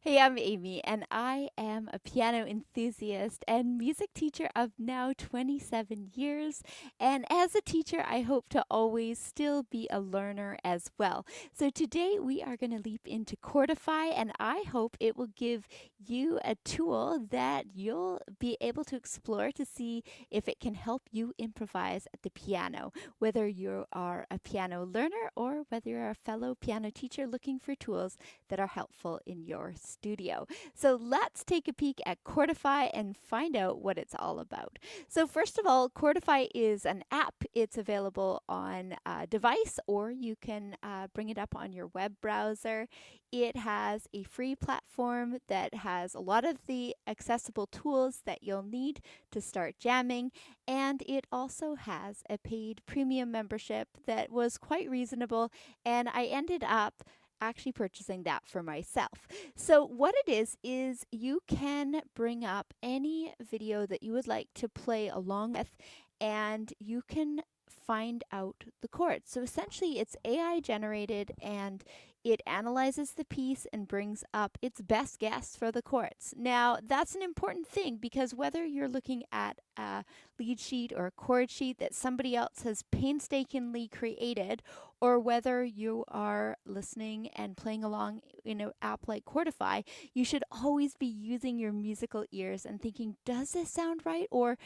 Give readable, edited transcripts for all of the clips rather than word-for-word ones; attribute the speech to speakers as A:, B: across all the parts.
A: Hey, I'm Amy, and I am a piano enthusiast and music teacher of now 27 years. And as a teacher, I hope to always still be a learner as well. So today we are going to leap into Chordify, and I hope it will give you a tool that you'll be able to explore to see if it can help you improvise at the piano, whether you are a piano learner or whether you're a fellow piano teacher looking for tools that are helpful in your studio. So let's take a peek at Chordify and find out what it's all about. So first of all, Chordify is an app. It's available on a device or you can bring it up on your web browser. It has a free platform that has a lot of the accessible tools that you'll need to start jamming, and it also has a paid premium membership that was quite reasonable, and I ended up actually purchasing that for myself. So what it is you can bring up any video that you would like to play along with, and you can find out the chords. So essentially it's AI generated, and it analyzes the piece and brings up its best guess for the chords. Now, that's an important thing because whether you're looking at a lead sheet or a chord sheet that somebody else has painstakingly created, or whether you are listening and playing along in an app like Chordify, you should always be using your musical ears and thinking, does this sound right? Or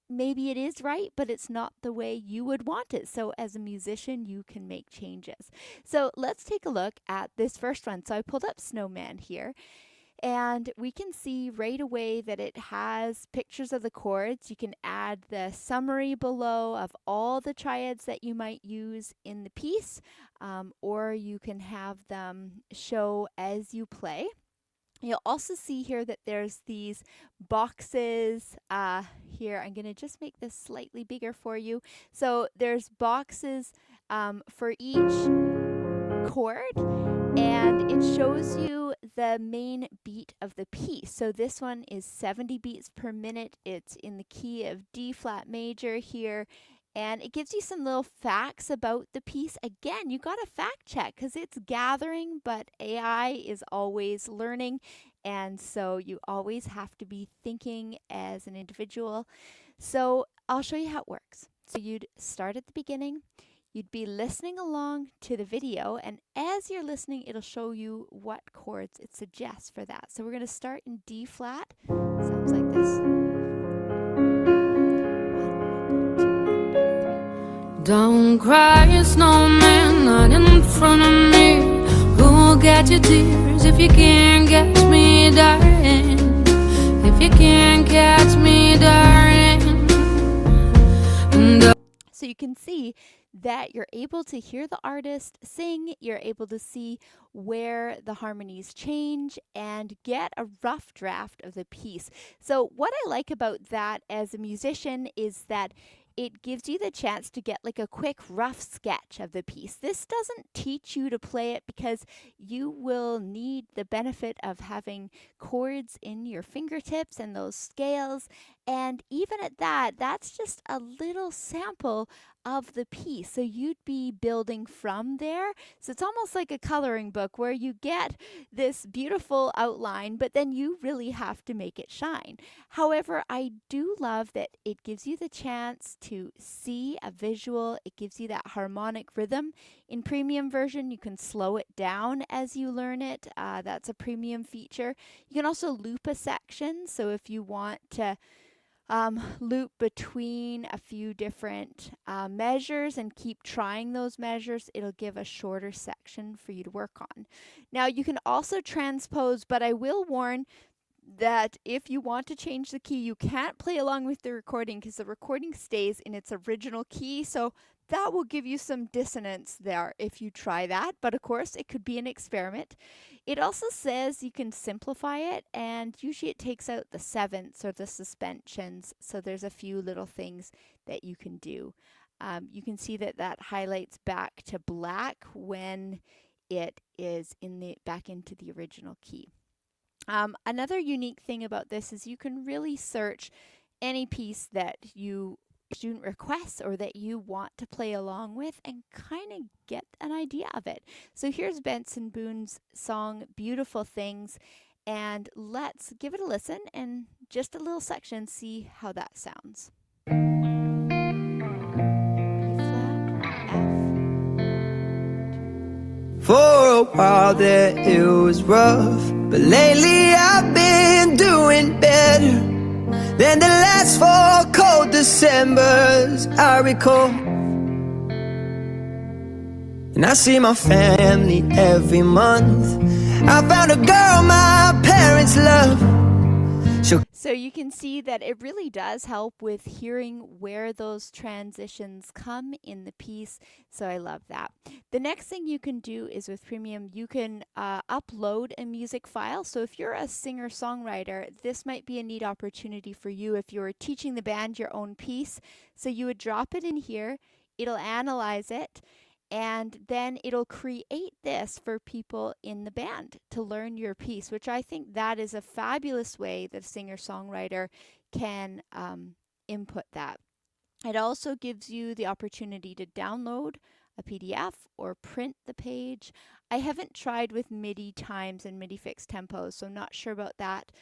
A: maybe it is right, but it's not the way you would want it. So as a musician, you can make changes. So let's take a look at this first one. So I pulled up Snowman here, and we can see right away that it has pictures of the chords. You can add the summary below of all the triads that you might use in the piece, or you can have them show as you play. You'll also see here that there's these boxes here. I'm going to just make this slightly bigger for you. So there's boxes for each chord, and it shows you the main beat of the piece. So this one is 70 beats per minute. It's in the key of D flat major here. And it gives you some little facts about the piece. Again, you got to fact check because it's gathering, but AI is always learning. And so you always have to be thinking as an individual. So I'll show you how it works. So you'd start at the beginning. You'd be listening along to the video, and as you're listening, it'll show you what chords it suggests for that. So we're going to start in D flat. Sounds like this.
B: Don't cry, snowman, not in front of me. Who'll get your tears if you can't catch me, darling? If you can't catch me, darling.
A: So you can see that you're able to hear the artist sing, you're able to see where the harmonies change and get a rough draft of the piece. So what I like about that as a musician is that it gives you the chance to get like a quick rough sketch of the piece. This doesn't teach you to play it because you will need the benefit of having chords in your fingertips and those scales. And even at that, that's just a little sample of the piece. So you'd be building from there. So it's almost like a coloring book where you get this beautiful outline, but then you really have to make it shine. However, I do love that it gives you the chance to see a visual. It gives you that harmonic rhythm. In premium version, you can slow it down as you learn it. That's a premium feature. You can also loop a section. So if you want to loop between a few different measures and keep trying those measures, it'll give a shorter section for you to work on. Now you can also transpose, but I will warn that if you want to change the key, you can't play along with the recording because the recording stays in its original key. So that will give you some dissonance there if you try that. But of course, it could be an experiment. It also says you can simplify it, and usually it takes out the sevenths or the suspensions. So there's a few little things that you can do. You can see that that highlights back to black when it is back into the original key. Another unique thing about this is you can really search any piece that you student requests or that you want to play along with and kind of get an idea of it. So here's Benson Boone's song Beautiful Things, and let's give it a listen and just a little section, see how that sounds. B flat, F.
B: For a while there it was rough, but lately I've been doing better than the last 4 cold Decembers I recall. And I see my family every month. I found a girl my parents love.
A: So you can see that it really does help with hearing where those transitions come in the piece. So I love that. The next thing you can do is with Premium, you can upload a music file. So if you're a singer-songwriter, this might be a neat opportunity for you if you're teaching the band your own piece. So you would drop it in here, it'll analyze it, and then it'll create this for people in the band to learn your piece, which I think that is a fabulous way that a singer-songwriter can input that. It also gives you the opportunity to download a PDF or print the page. I haven't tried with MIDI times and MIDI fixed tempos, so I'm not sure about that.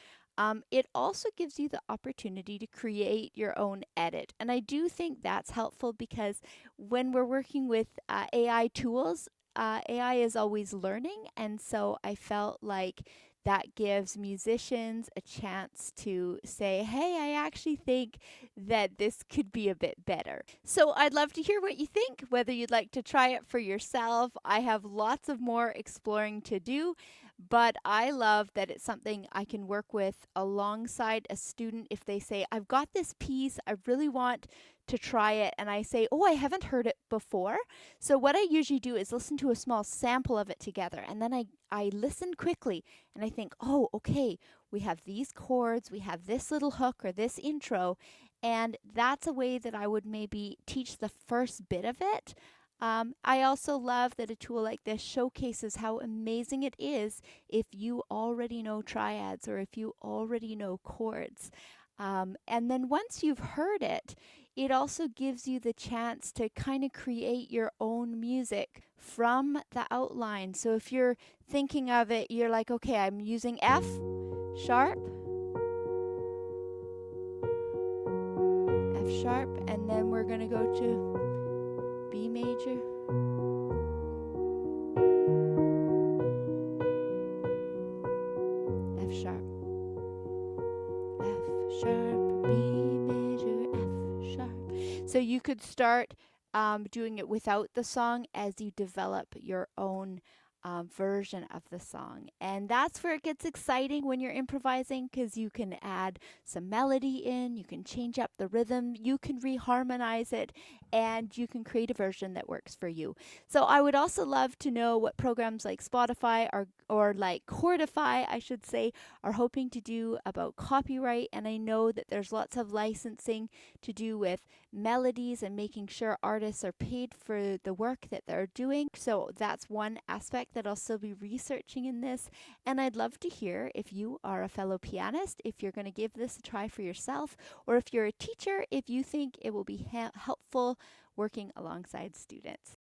A: It also gives you the opportunity to create your own edit. And I do think that's helpful because when we're working with AI tools, AI is always learning. And so I felt like that gives musicians a chance to say, hey, I actually think that this could be a bit better. So I'd love to hear what you think, whether you'd like to try it for yourself. I have lots of more exploring to do, but I love that it's something I can work with alongside a student if they say, I've got this piece, I really want to try it, and I say, oh, I haven't heard it before. So what I usually do is listen to a small sample of it together, and then I listen quickly and I think, oh, okay, we have these chords, we have this little hook or this intro, and that's a way that I would maybe teach the first bit of it. I also love that a tool like this showcases how amazing it is if you already know triads or if you already know chords. And then once you've heard it, it also gives you the chance to kind of create your own music from the outline. So if you're thinking of it, you're like, okay, I'm using F sharp, F sharp, and then we're going to go to B major, F sharp, F sharp, B major, F sharp. So you could start doing it without the song as you develop your own version of the song. And that's where it gets exciting when you're improvising, because you can add some melody in, you can change up the rhythm, you can reharmonize it, and you can create a version that works for you. So I would also love to know what programs like Spotify or like Chordify, I should say, are hoping to do about copyright. And I know that there's lots of licensing to do with melodies and making sure artists are paid for the work that they're doing. So that's one aspect that I'll still be researching in this. And I'd love to hear if you are a fellow pianist, if you're going to give this a try for yourself, or if you're a teacher, if you think it will be helpful working alongside students.